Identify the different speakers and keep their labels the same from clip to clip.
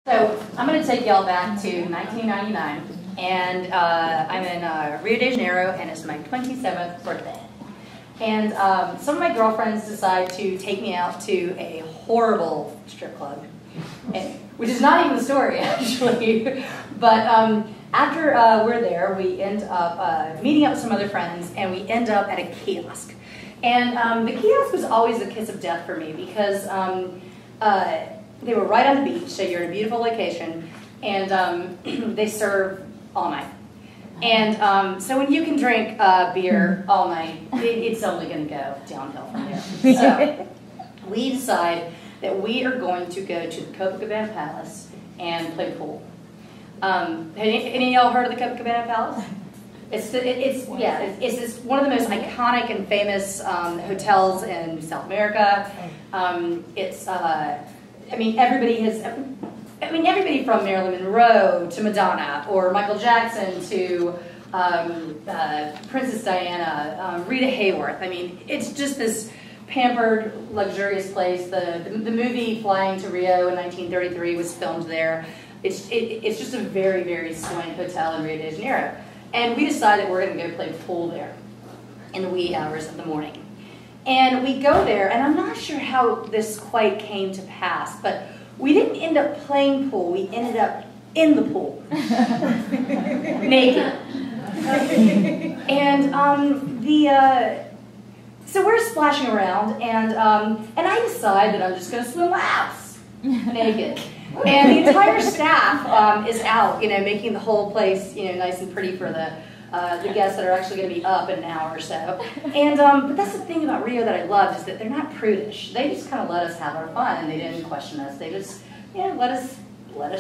Speaker 1: So I'm going to take y'all back to 1999, and I'm in Rio de Janeiro, and it's my 27th birthday. And some of my girlfriends decide to take me out to a horrible strip club, which is not even the story, actually. But after we're there, we end up meeting up with some other friends, and we end up at a kiosk. And the kiosk was always a kiss of death for me because they were right on the beach, so you're in a beautiful location, and they serve all night. And so when you can drink beer all night, it's only going to go downhill from there. So we decide that we are going to go to the Copacabana Palace and play pool. Have any of y'all heard of the Copacabana Palace? It's this one of the most iconic and famous hotels in South America. Everybody from Marilyn Monroe to Madonna, or Michael Jackson to Princess Diana, Rita Hayworth. I mean, it's just this pampered, luxurious place. The movie Flying to Rio in 1933 was filmed there. It's just a very, very swank hotel in Rio de Janeiro. And we decided we're going to go play pool there in the wee hours of the morning. And we go there, and I'm not sure how this quite came to pass, but we didn't end up playing pool. We ended up in the pool, naked. And so we're splashing around, and I decide that I'm just going to swim laps naked. And the entire staff is out, making the whole place, nice and pretty for the guests that are actually going to be up in an hour or so. And but that's the thing about Rio that I loved, is that they're not prudish. They just kind of let us have our fun, and they didn't question us. They just let us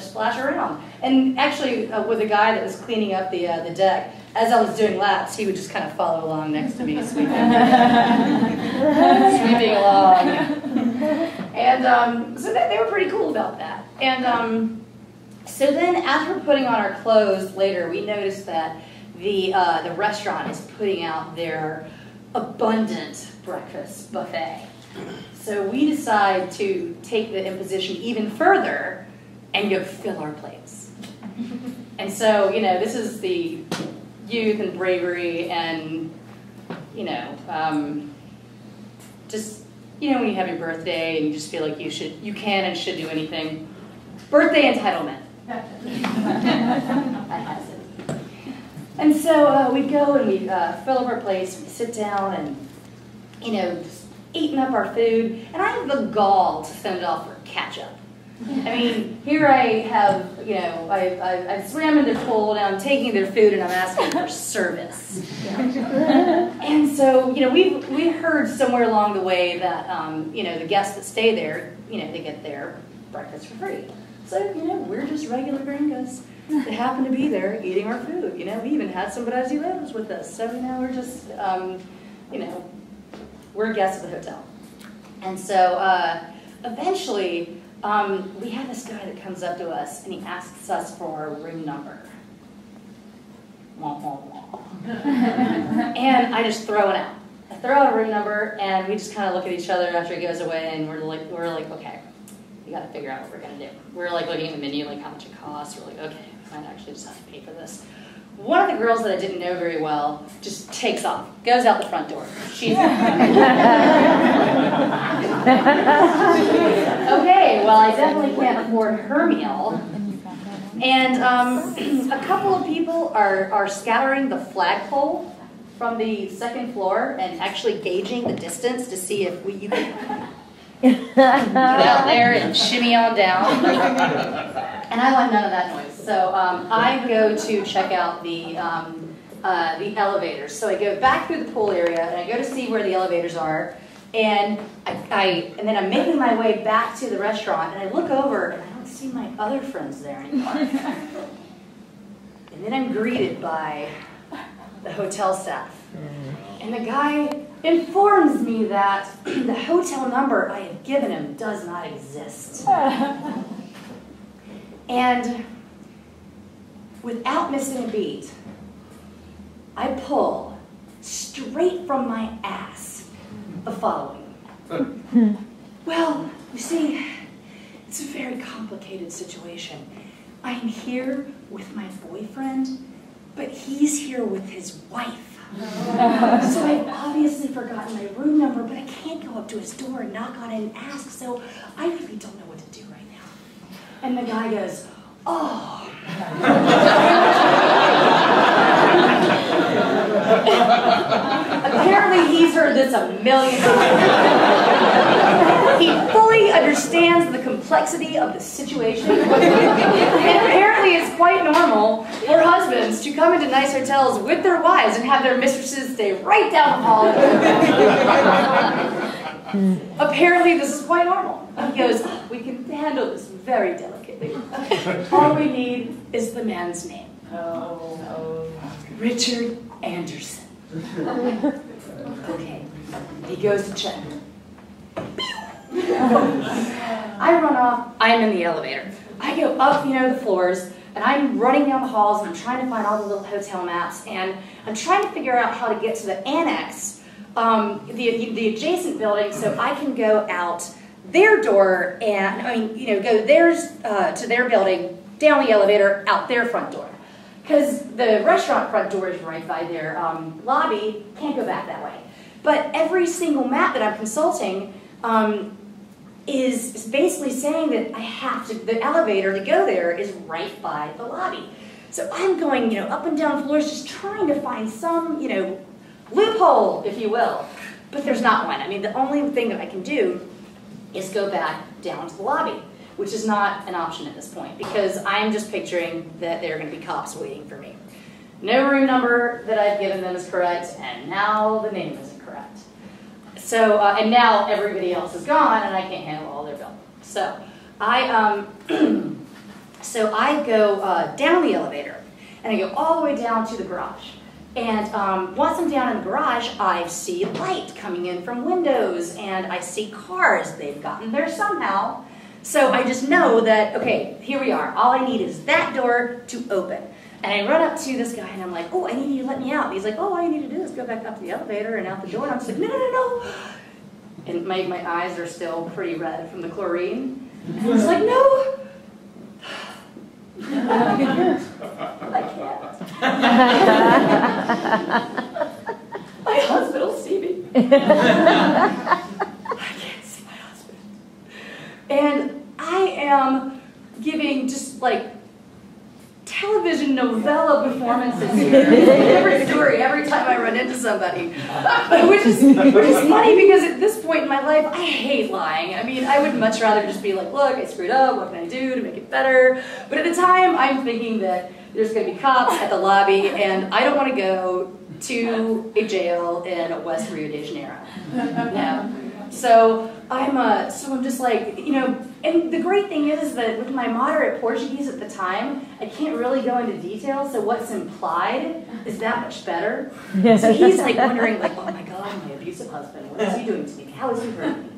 Speaker 1: splash around. And actually, with the guy that was cleaning up the deck, as I was doing laps, he would just kind of follow along next to me, sweeping along. And so they were pretty cool about that. And so then, after putting on our clothes later, we noticed that the restaurant is putting out their abundant breakfast buffet. So we decide to take the imposition even further and go fill our plates. And so, this is the youth and bravery and, just, when you have your birthday and you just feel like you can and should do anything. Birthday entitlement. I has it. And so we go and we fill up our plates, we sit down and, just eating up our food. And I have the gall to send it off for ketchup. I mean, here I have, I swam in their pool, and I'm taking their food and I'm asking for service. And so, we heard somewhere along the way that, the guests that stay there, they get their breakfast for free. So, we're just regular gringos that happen to be there eating our food. We even had some Brasileiros with us. So, we're just, we're guests of the hotel. And so, eventually, we have this guy that comes up to us, and he asks us for our room number. Wah, wah, wah. And I just throw it out. I throw out a room number, and we just kind of look at each other after he goes away, and we're like, okay, we got to figure out what we're going to do. We're like looking at the menu, like how much it costs. We're like, okay, we might actually just have to pay for this. One of the girls that I didn't know very well just takes off, goes out the front door. She's okay, well, I definitely can't afford her meal. And a couple of people are scattering the flagpole from the second floor and actually gauging the distance to see if you can get out there and shimmy on down. And I want none of that noise. So I go to check out the elevators. So I go back through the pool area, and I go to see where the elevators are. And and then I'm making my way back to the restaurant, and I look over, and I don't see my other friends there anymore. And then I'm greeted by the hotel staff. And the guy informs me that the hotel number I had given him does not exist. And without missing a beat, I pull straight from my ass the following. Well, you see, it's a very complicated situation. I'm here with my boyfriend, but he's here with his wife. So I've obviously forgotten my room number, but I can't go up to his door and knock on it and ask, so I really don't know what to do right now. And the guy goes, oh. Apparently he's heard this a million times. He fully understands the complexity of the situation. And apparently it's quite normal for husbands to come into nice hotels with their wives and have their mistresses stay right down the hall. Apparently this is quite normal. He goes, we can handle this very delicately. All we need is the man's name. Richard Anderson. Okay, he goes to check. I run off, I'm in the elevator. I go up, the floors, and I'm running down the halls, and I'm trying to find all the little hotel maps, and I'm trying to figure out how to get to the annex, the adjacent building, so I can go out their door and, go theirs to their building, down the elevator, out their front door. Because the restaurant front door is right by their lobby, can't go back that way. But every single map that I'm consulting is basically saying that I have to, the elevator to go there is right by the lobby. So I'm going, up and down floors just trying to find some, loophole, if you will. But there's not one. I mean, the only thing that I can do is go back down to the lobby, which is not an option at this point because I'm just picturing that there are going to be cops waiting for me. No room number that I've given them is correct, and now the name isn't correct. So, and now everybody else is gone, and I can't handle all their bills. So, I go down the elevator, and I go all the way down to the garage. And once I'm down in the garage, I see light coming in from windows, and I see cars. They've gotten there somehow. So I just know that, okay, here we are. All I need is that door to open. And I run up to this guy, and I'm like, oh, I need you to let me out. And he's like, oh, all you need to do is go back up to the elevator and out the door. And I'm just like, no, no, no, no. And my eyes are still pretty red from the chlorine. And I was like, no. I can't. My husband will see me. I can't see my husband. And I am giving just like television novella performances here. It's a different story every time I run into somebody. Which is funny because at this point in my life, I hate lying. I mean, I would much rather just be like, look, I screwed up, what can I do to make it better? But at the time, I'm thinking that there's going to be cops at the lobby, and I don't want to go to a jail in West Rio de Janeiro. Yeah. So I'm just like, and the great thing is that with my moderate Portuguese at the time, I can't really go into detail, so what's implied is that much better. So he's like wondering, like, oh my God, my abusive husband, what is he doing to me? How is he hurting me?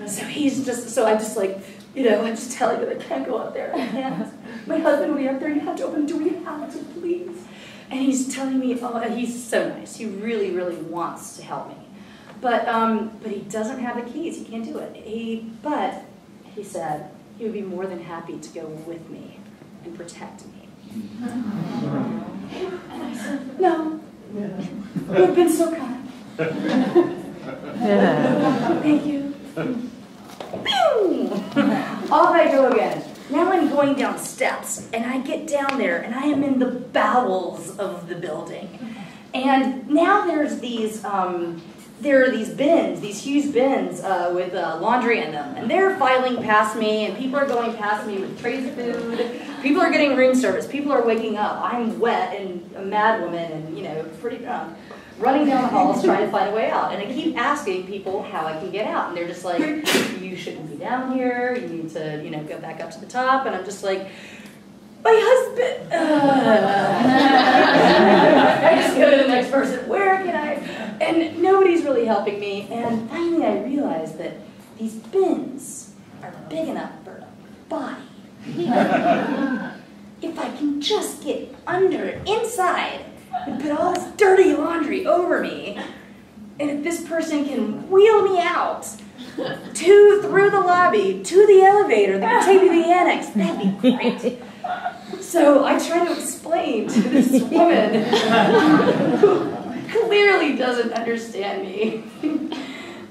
Speaker 1: So I'm just like, I'm just telling him I can't go up there. I can't. My husband will be up there, you have to open the door, you have to, please. And he's telling me, oh, he's so nice. He really, really wants to help me. But he doesn't have the keys. He can't do it. But he said he would be more than happy to go with me and protect me. And I said, no. You've been so kind. Thank you. Off I go again. Now I'm going down steps, and I get down there, and I am in the bowels of the building. And now there's these... there are these bins, these huge bins with laundry in them, and they're filing past me, and people are going past me with trays of food. People are getting room service. People are waking up. I'm wet and a mad woman, and pretty drunk, running down the halls trying to find a way out. And I keep asking people how I can get out, and they're just like, "You shouldn't be down here. You need to, go back up to the top." And I'm just like, my husband. I just go to the next person. Where can I? And nobody's really helping me. And finally I realized that these bins are big enough for a body. If I can just get inside, and put all this dirty laundry over me, and if this person can wheel me out, through the lobby, to the elevator that can take me to the annex. That'd be great. So I try to explain to this woman who clearly doesn't understand me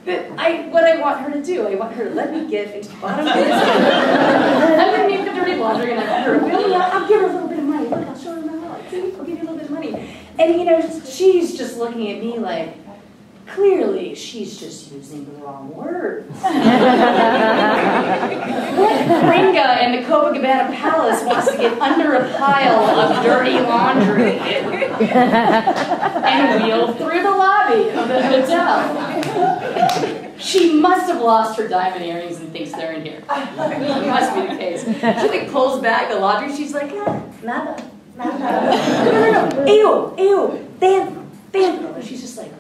Speaker 1: that what I want her to do. I want her to let me get into the bottom of this. Underneath the dirty laundry, and I want her to I'll give her a little bit of money. Look, I'll show her my wallet. See, I'll give you a little bit of money. And you know, she's just looking at me like, clearly, she's just using the wrong words. What Ringa in the Copacabana Palace wants to get under a pile of dirty laundry and wheel through the lobby of the hotel? She must have lost her diamond earrings and thinks they're in here. It must be the case. She like pulls back the laundry. She's like, nada. No. Ew. Then. And she's just like,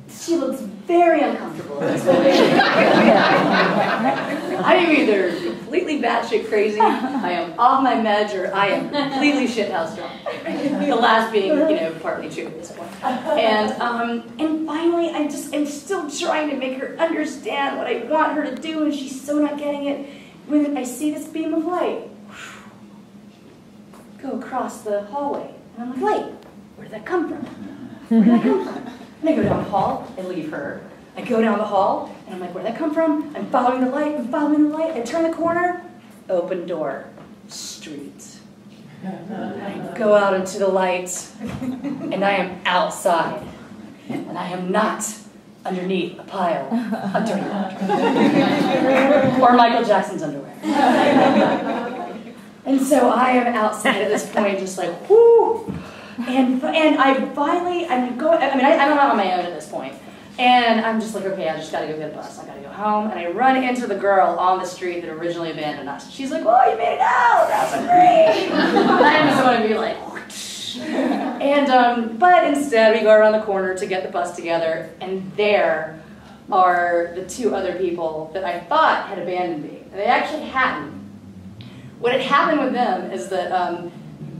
Speaker 1: she looks very uncomfortable. I am either completely batshit crazy, I am off my meds, or I am completely shithouse drunk. The last being, you know, partly true at this point. And finally, I'm still trying to make her understand what I want her to do, and she's so not getting it. When I see this beam of light go across the hallway, and I'm like, light, where did that come from? Where did that come from? And I go down the hall and leave her. I go down the hall, and I'm like, where'd that come from? I'm following the light, I turn the corner, open door, street. I go out into the light, and I am outside. And I am not underneath a pile of dirty laundry. Or Michael Jackson's underwear. And so I am outside at this point, just like, whoo! And I'm out on my own at this point. And I'm just like, okay, I just gotta go get a bus. I gotta go home. And I run into the girl on the street that originally abandoned us. She's like, oh, you made it out. That's so great. And I just want to be like, whoosh. And, but instead we go around the corner to get the bus together. And there are the two other people that I thought had abandoned me. And they actually hadn't. What had happened with them is that, and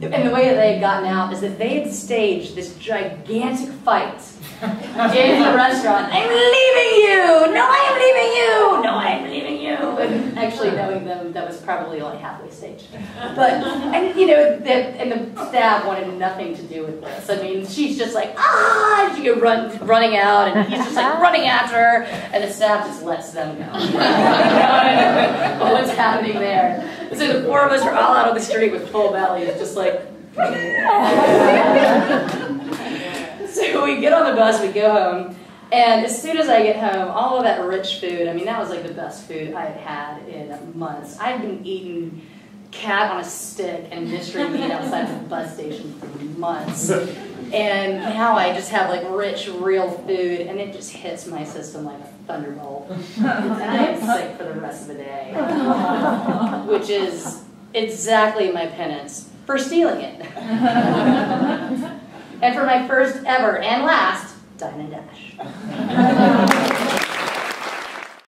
Speaker 1: the way that they had gotten out is that they had staged this gigantic fight in the restaurant. I'm leaving you! No, I am leaving you! No, I am leaving you! And actually knowing them, that was probably only halfway staged. But, and you know, and the staff wanted nothing to do with this. I mean, she's just like, ah! She goes running out, and he's just like running after her, and the staff just lets them go. What's happening there? So the four of us are all out on the street with full bellies, just like. So we get on the bus, we go home, and as soon as I get home, all of that rich food, I mean, that was like the best food I had had in months. I'd been eating cat on a stick and mystery meat outside of the bus station for months. And now I just have like rich, real food, and it just hits my system like a thunderbolt. And I am sick for the rest of the day, which is exactly my penance for stealing it. And for my first ever and last Dine and Dash.